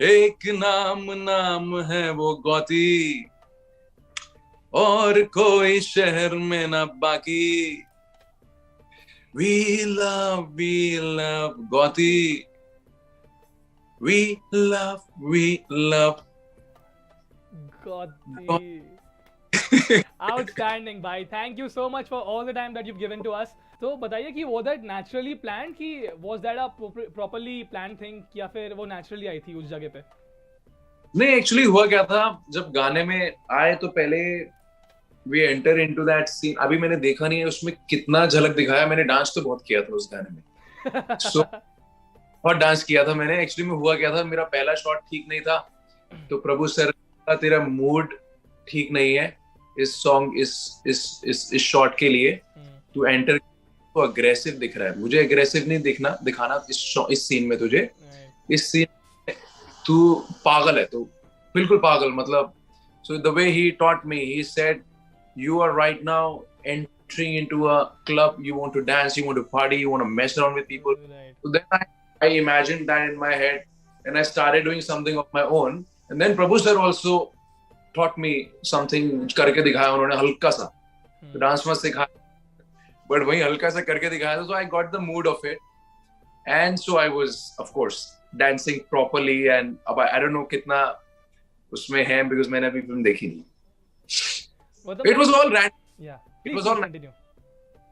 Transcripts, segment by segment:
एक नाम नाम है वो गौती, और कोई शहर में ना बाकी। We love Gauti. We love Gotti. Outstanding, भाई. Thank you so much for all the time that you've given to us. तो बताइए कि was that naturally planned कि was that a properly planned thing या फिर वो naturally आई थी उस जगह पे? नहीं, एक्चुअली हुआ क्या था, जब गाने में आए तो पहले we enter into that scene. अभी मैंने देखा नहीं है उसमें कितना झलक दिखाया, मैंने डांस तो बहुत किया था उस गाने में। सो बहुत डांस किया था मैंने। एक्चुअली में हुआ क्या था, मेरा पहला शॉट ठीक नहीं था, तो प्रभु सर का तेरा मूड ठीक नहीं है इस सॉन्ग इस शॉट के लिए, तू एंटर तो अग्रेसिव दिख रहा है। मुझे अग्रेसिव नहीं दिखाना इस सीन में तुझे। इस सीन में तू पागल है, तो बिल्कुल पागल, मतलब so the way he taught me, he said you are right now entering into a club, you want to dance, you want to party, you want to mess around with people. Right. So then I imagined that in my head and I started doing something of my own, and then Prabhu sir also taught me something, करके दिखाया उन्होंने हल्का सा, dance मत सिखाया but वही हल्का सा करके दिखाया था। So I got the mood of it, and so I was of course dancing properly, and अब I don't know कितना उसमें है because मैंने अभी फिल्म देखी नहीं। It was all random. Yeah. It was all continue.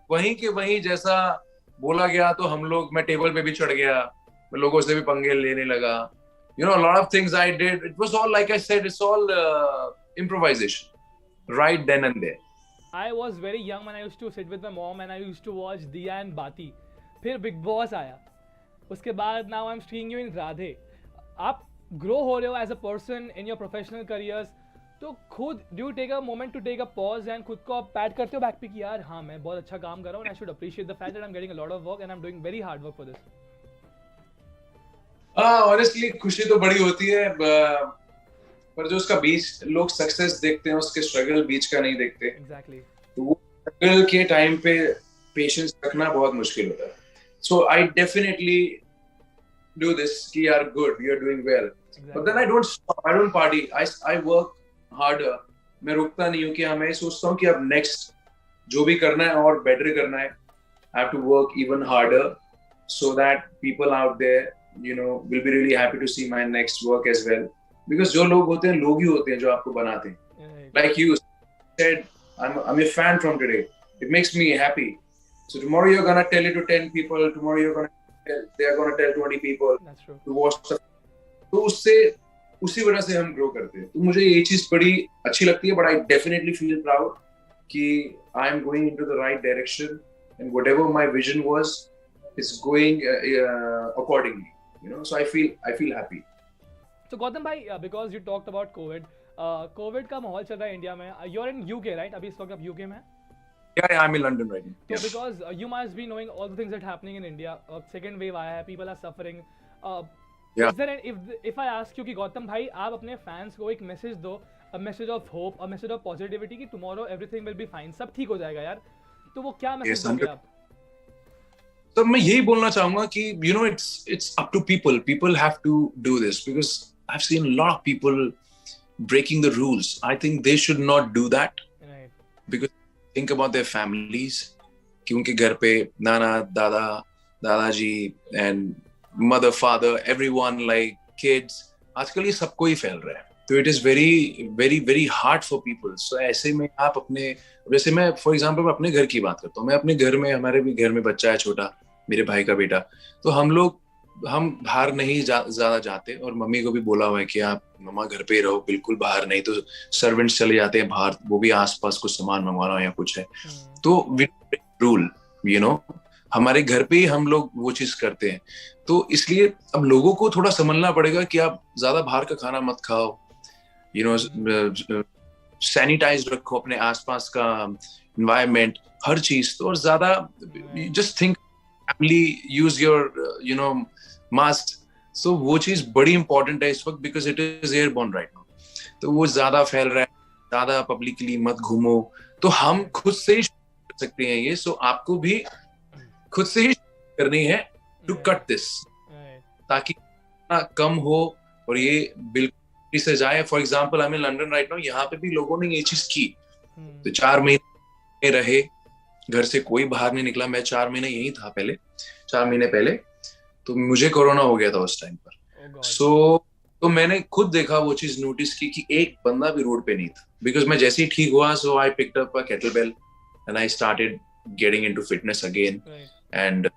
वहीं के वहीं जैसा बोला गया, तो हम लोग, मैं टेबल पे भी चढ़ गया, मैं लोगों से भी पंगे लेने लगा। You know, a lot of things I did. It was all, like I said, it's all improvisation, right then and there. I was very young when I used to sit with my mom and I used to watch Diya and Bati. फिर Big Boss आया, उसके बाद now I'm seeing you in Radhe. आप grow हो रहे हो as a person in your professional careers. तो खुद do you take a moment to take a pause and खुद को आप पैट करते हो बैक पे कि यार हाँ मैं बहुत अच्छा काम कर रहा हूँ, I should appreciate the fact that I am getting a lot of work and I am doing very hard work for this? Honestly खुशी तो बड़ी होती है, पर जो उसका बीच, लोग सक्सेस देखते हैं, उसके स्ट्रगल बीच का नहीं देखते। एग्जैक्टली। तो वो स्ट्रगल के टाइम पे पेशेंस रखना बहुत मुश्किल होता है। So I definitely do this कि यार good, you are doing well, but then I don't party, I work harder. मैं रुकता नहीं हूँ कि हाँ, मैं सोचता हूँ कि अब नेक्स्ट जो भी करना है और बेटर करना है। I have to work even harder so that people out there, you know, will be really happy to see my next work as well, because जो लोग होते हैं, लोग ही होते हैं जो आपको बनाते हैं। Like you said, I'm a fan from today. It makes me happy. So tomorrow you're gonna tell it to 10 people. Tomorrow they're gonna tell 20 people. That's true. To watch the, तो उससे उसी वजह से हम ग्रो करते हैं। तो मुझे ये चीज बड़ी अच्छी लगती है, but I definitely feel proud कि I am going into the right direction and whatever my vision was is going accordingly. You know, so I feel happy. So Gautam bhai, because you talked about COVID, COVID का माहौल चल रहा है India में. You're in UK, right? अभी इस वक्त आप UK में हैं? Yeah, I'm in London right now. So yes. Because you must be knowing all the things that are happening in India. Second wave आया है, people are suffering. Yeah. Is there if I ask you कि गौतम भाई आप अपने fans को एक message दो, a message of hope, a message of positivity कि tomorrow everything will be fine, सब ठीक हो जाएगा यार, तो वो क्या message दोगे आप? तो मैं यही बोलना चाहूंगा कि you know, it's up to people have to do this, because I've seen a lot of people breaking the rules. I think they should not do that. Right. Because think about their families, कि उनके घर पे नाना दादाजी and mother father, everyone, like kids, आजकल ये सबको ही फैल रहा है, तो it is very hard for people. So ऐसे में आप अपने, वैसे मैं फॉर एग्जांपल मैं अपने घर की बात करता हूँ, मैं अपने घर में, हमारे भी घर में बच्चा है छोटा, मेरे भाई का बेटा, तो हम बाहर नहीं ज्यादा जाते, और मम्मी को भी बोला हुआ है कि आप मम्मा घर पे ही रहो, बिल्कुल बाहर नहीं, तो सर्वेंट्स चले जाते हैं बाहर, वो भी आसपास कुछ सामान मंगवाना हो या कुछ है, तो रूल यू नो हमारे घर पे ही हम लोग वो चीज करते हैं। तो इसलिए अब लोगों को थोड़ा समझना पड़ेगा कि आप ज्यादा बाहर का खाना मत खाओ, यू नो, सैनिटाइज रखो अपने आसपास का एनवायरनमेंट, हर चीज। तो और ज्यादा just think family, use your you know mask. So वो चीज बड़ी इंपॉर्टेंट है इस वक्त, because it is airborne right now, तो वो ज्यादा फैल रहा है, ज्यादा पब्लिकली मत घूमो। तो हम खुद से ही कर सकते हैं ये, सो आपको भी खुद से ही करनी है टू कट दिस, ताकि कम हो और ये बिल्कुल से जाए। For example I am in London right now, यहाँ पे भी लोगों ने ये चीज की, तो 4 महीने रहे, घर से कोई बाहर नहीं निकला। मैं 4 महीने यही था पहले, 4 महीने पहले, तो मुझे कोरोना हो गया था उस टाइम पर। तो मैंने खुद देखा, वो चीज नोटिस की कि एक बंदा भी रोड पे नहीं था, बिकॉज मैं जैसे ही ठीक हुआ, so I picked up a kettlebell and I started getting into fitness again. And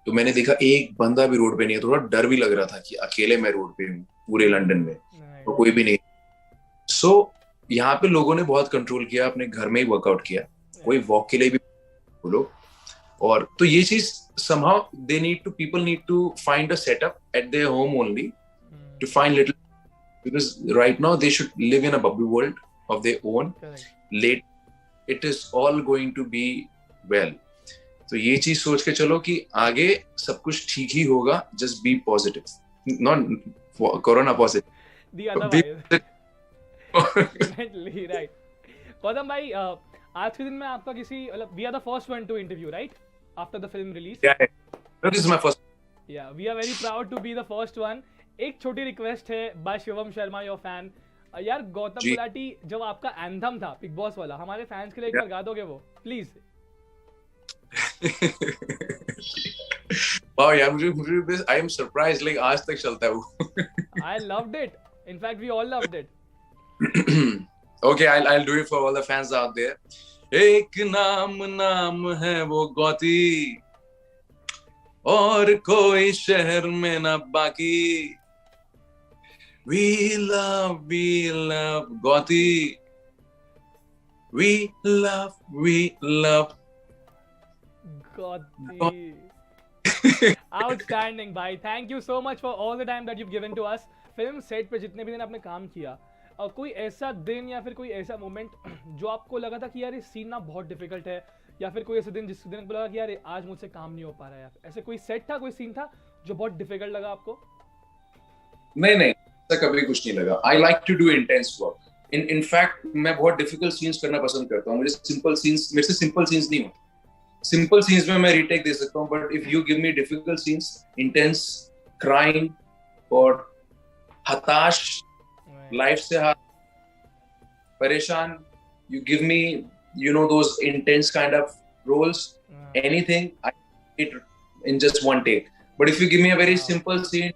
तो मैंने देखा एक बंदा भी रोड पे नहीं है। थोड़ा डर भी लग रहा था कि अकेले मैं रोड पे हूँ पूरे लंदन में, और कोई भी नहीं। सो यहाँ पे लोगों ने बहुत कंट्रोल किया, अपने घर में ही वर्कआउट किया, कोई वॉक के लिए भी बोलो। और तो ये चीज somehow people need to find a setup at their home only to find little, because right now they should live in a bubble world of their own. Late it is all going to be well. तो ये चीज सोच के चलो कि आगे सब कुछ ठीक ही होगा. Just be positive, not corona positive. The other way. Definitely right. Gautam भाई, आज के दिन में आपका किसी मतलब we are the first one to interview, right? After the film release. Yeah, this is my first. Yeah, we are very proud to be the first one. एक छोटी रिक्वेस्ट है by Shivam Sharma, your fan. यार गौतम गुलाटी, जब आपका anthem था big boss वाला, हमारे fans के लिए एक बार गा दोगे वो, प्लीज? वाओ यार, मुझे I am surprised, like आज तक चलता है वो. I loved it. In fact, we all loved it. Okay, I'll do it for all the fans out there. एक नाम है वो गौती, और कोई शहर में ना बाकी. We love Gauti. We love Gauti. Outstanding भाई. Thank you so much for all the time that you've given to us. Film set पे जितने भी दिन आपने काम किया, और कोई ऐसा दिन या फिर कोई ऐसा मोमेंट जो आपको लगा था कि यार ये सीन ना बहुत डिफिकल्ट है, या फिर कोई ऐसा दिन जिस दिन आपको लगा कि यार आज मुझसे काम नहीं हो पा रहा है, ऐसे कोई सेट था, कोई सीन था जो बहुत डिफिकल्ट लगा आपको? नहीं, ऐसा कभी कुछ नहीं लगा. I like to do intense work. In fact मैं बहुत डिफिकल्ट सीन्स करना पसंद करता हूँ. मेरे से सिंपल सीन्स नहीं होते. सिंपल सीन्स में मैं रीटेक दे सकता हूँ, but if you give me difficult scenes, intense, crime और हताश, लाइफ से परेशान, you give me, those intense kind of roles, anything I it in just one take. But if you give me a very simple scene,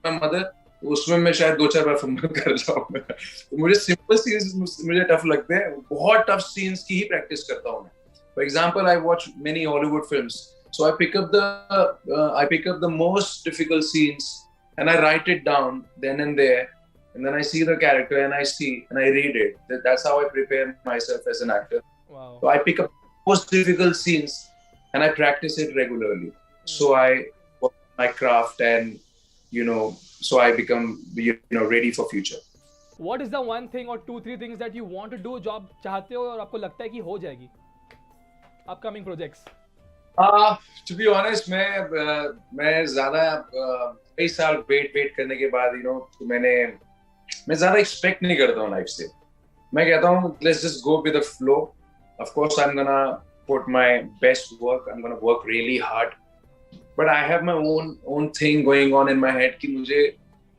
my mother, उसमें मैं शायद 2-4 बार fumble कर जाऊंगा. तो मुझे सिंपल सीन्स मुझे टफ लगते हैं. बहुत टफ सीन्स की ही प्रैक्टिस करता हूँ मैं. For example, I watch many Hollywood films, so I pick up the most difficult scenes and I write it down then and there. And then I see the character and I read it. That's how I prepare myself as an actor. Wow. So I pick up most difficult scenes and I practice it regularly. So I work my craft and, so I become, ready for future. What is the one thing or 2-3 things that you want to do, जो आप चाहते हो और आपको लगता है कि हो जाएगी? Upcoming projects. To be honest, मैं ज़्यादा कई साल वेट करने के बाद, तो मैं ज़्यादा एक्सपेक्ट नहीं करता हूँ लाइफ से. मैं कहता हूँ let's just go with the flow. Of course, I'm gonna put my best work. I'm gonna work really hard. But I have my own thing going on in my head कि मुझे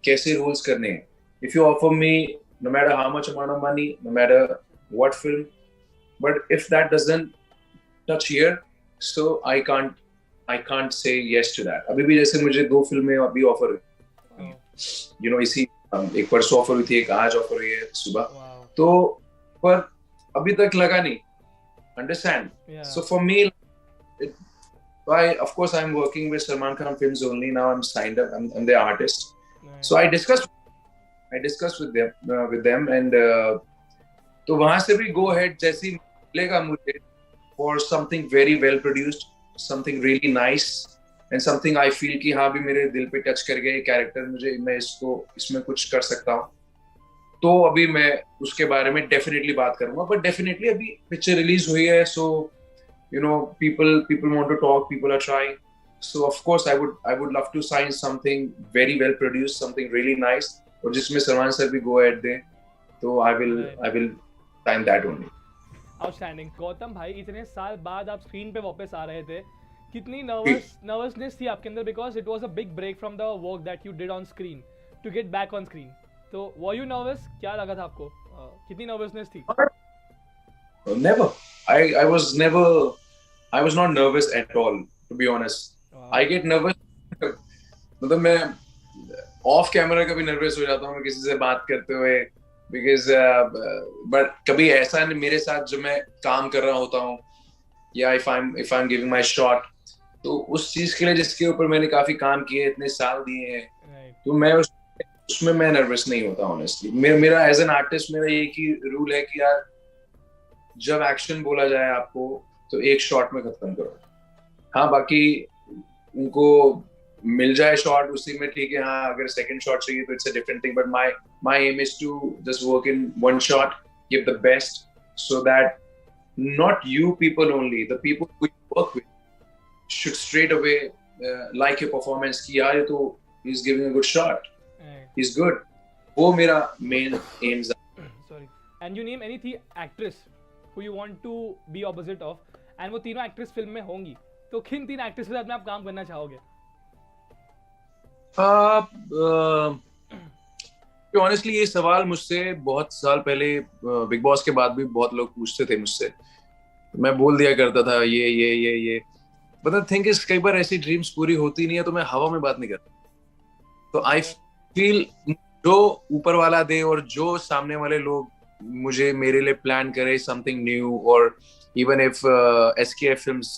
कैसे rules करने हैं. If you offer me, no matter how much amount of money, no matter what film, but if that doesn't touch here, so I can't say yes to that. अभी भी जैसे मुझे 2 फिल्में अभी ऑफर हुई, इसी एक परसों ऑफर हुई थी, एक आज ऑफर हुई है सुबह. तो पर अभी तक लगा नहीं. Understand? So for me, of course I'm working with Salman Khan Films only now. I'm signed up. I'm the artist. So I discussed with them and तो वहां से भी go ahead जैसे ही मिलेगा मुझे for something very well produced, something really nice. And something I feel कि हाँ भी मेरे दिल पे टच कर गया कैरेक्टर, मैं इसमें कुछ कर सकता हूँ, तो अभी मैं उसके बारे में डेफिनेटली बात करूंगा. बट डेफिनेटली अभी पिक्चर रिलीज हुई है, सो people want to talk, people are trying. So of course I would love to sign something very well produced, something really nice, और जिसमें सलमान सर भी go ahead दें, तो I will sign that only. Outstanding. Gautam भाई, इतने साल बाद आप स्क्रीन पे वापस आ रहे थे, कितनी नर्वसनेस थी आपके अंदर, because it was a big break from the work that you did on screen. to get back on screen. तो were you nervous? क्या लगा था आपको? कितनी nervousness थी? Never. I was never. I was not nervous at all, to be honest. I get nervous. मतलब मैं off camera कभी nervous हो जाता हूँ मैं किसी से बात करते हुए, because but कभी ऐसा नहीं मेरे साथ जो मैं काम कर रहा होता हूँ या if I'm giving my shot, तो उस चीज के लिए जिसके ऊपर मैंने काफी काम किए, इतने साल दिए हैं, तो मैं उसमें मैं नर्वस नहीं होता ऑनेस्टली. मेरा एज एन आर्टिस्ट मेरा एक ही रूल है कि यार जब एक्शन बोला जाए आपको तो एक शॉट में खत्म करो. हाँ बाकी उनको मिल जाए शॉट उसी में ठीक है, हाँ अगर सेकंड शॉट चाहिए तो it's a different thing, but my aim is to just work in one shot, give the best, so that not you people only, the people who you work with should straight away like your performance ki yaar ye to he's giving a good shot, he's good. wo mera main aims are. Sorry. And you name any actress who you want to be opposite of, and वो तीनों actress film में होंगी, तो किन तीन actress के साथ में आप काम करना चाहोगे? ऑनेस्टली ये सवाल मुझसे बहुत साल पहले बिग बॉस के बाद भी बहुत लोग पूछते थे मुझसे, मैं बोल दिया करता था ये बट द थिंग इज कई बार ऐसी ड्रीम्स पूरी होती नहीं है तो मैं हवा में बात नहीं करता. तो आई फील जो ऊपर वाला दे और जो सामने वाले लोग मुझे मेरे लिए प्लान करे समथिंग न्यू, और even if SKF films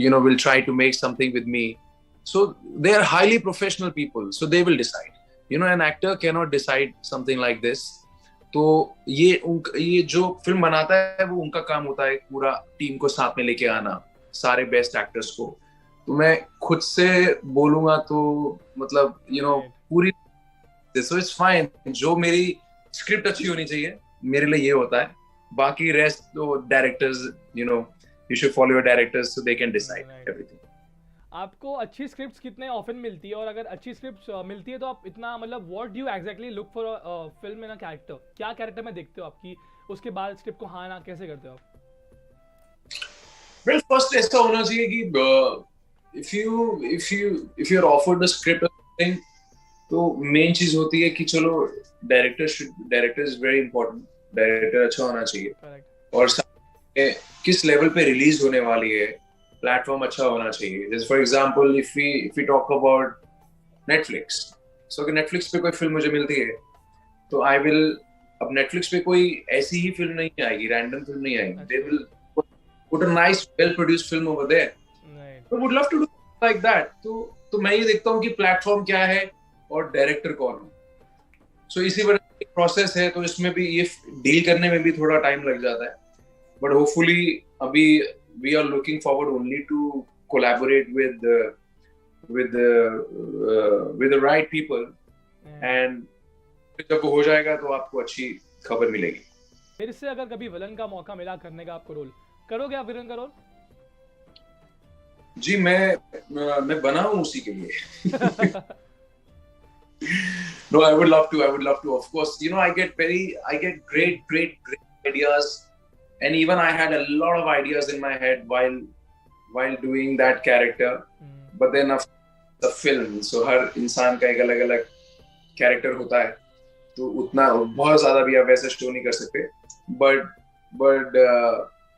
you know will try to make something with me, so they are highly professional people, so they will decide. You know, an actor cannot decide something like this. तो ये जो film बनाता है वो उनका काम होता है, पूरा टीम को साथ में लेके आना, सारे बेस्ट एक्टर्स को. तो मैं खुद से बोलूंगा तो मतलब पूरी, so it's fine. जो मेरी स्क्रिप्ट अच्छी होनी चाहिए मेरे लिए ये होता है, बाकी रेस्ट तो directors, you should follow your directors so they can decide everything. आपको अच्छी स्क्रिप्ट्स कितने ऑफन मिलती है, और अगर अच्छी स्क्रिप्ट्स मिलती है तो आप इतना मतलब what do you exactly look for film in a character, क्या कैरेक्टर में देखते हो आपकी, उसके बाद स्क्रिप्ट को हाँ ना कैसे करते हो आप? वेल फर्स्ट ऐसा होना चाहिए कि if you're offered the script or something, तो मेन चीज होती है कि चलो director is very important, director अच्छा होना चाहिए, और किस लेवल पे रिलीज होने वाली है, प्लेटफॉर्म अच्छा होना चाहिए. जैसे for example if we talk about Netflix, so अगर नेटफ्लिक्स पे कोई फिल्म मुझे मिलती है तो आई विल, अब नेटफ्लिक्स पे कोई ऐसी ही फिल्म नहीं आएगी, रैंडम फिल्म नहीं आएगी, they will put a nice well produced film over there. I would love to do like that. तो मैं ये देखता हूँ कि प्लेटफॉर्म क्या है और डायरेक्टर कौन है. सो इसी वजह से प्रोसेस है, तो इसमें भी ये डील करने में भी थोड़ा टाइम लग जाता है, बट होपफुली अभी we are looking forward only to collaborate with the right people, and जब हो जाएगा तो आपको अच्छी खबर मिलेगी. फिर से अगर कभी विलन का मौका मिला करने का आपको रोल, करोगे आप विलन का रोल? जी मैं बना हूँ उसी के लिए. No, I would love to. Of course, I get great ideas. And even I had a lot of ideas in my head while doing that character. But then of the film, so हर इंसान का एक अलग character होता है, तो उतना बहुत ज़्यादा भी आप वैसे show नहीं कर सकते. But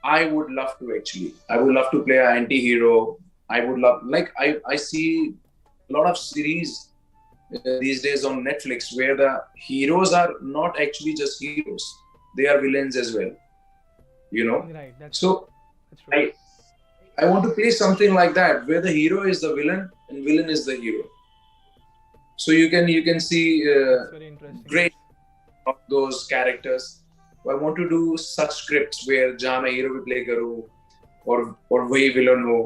I would love to play an anti-hero. I would love, like I see a lot of series these days on Netflix where the heroes are not actually just heroes; they are villains as well. Right, that's true. I want to play something like that where the hero is the villain and villain is the hero, so you can see great of those characters. So I want to do such scripts where जहाँ मैं hero भी play करूँ और वही villain हो,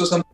so some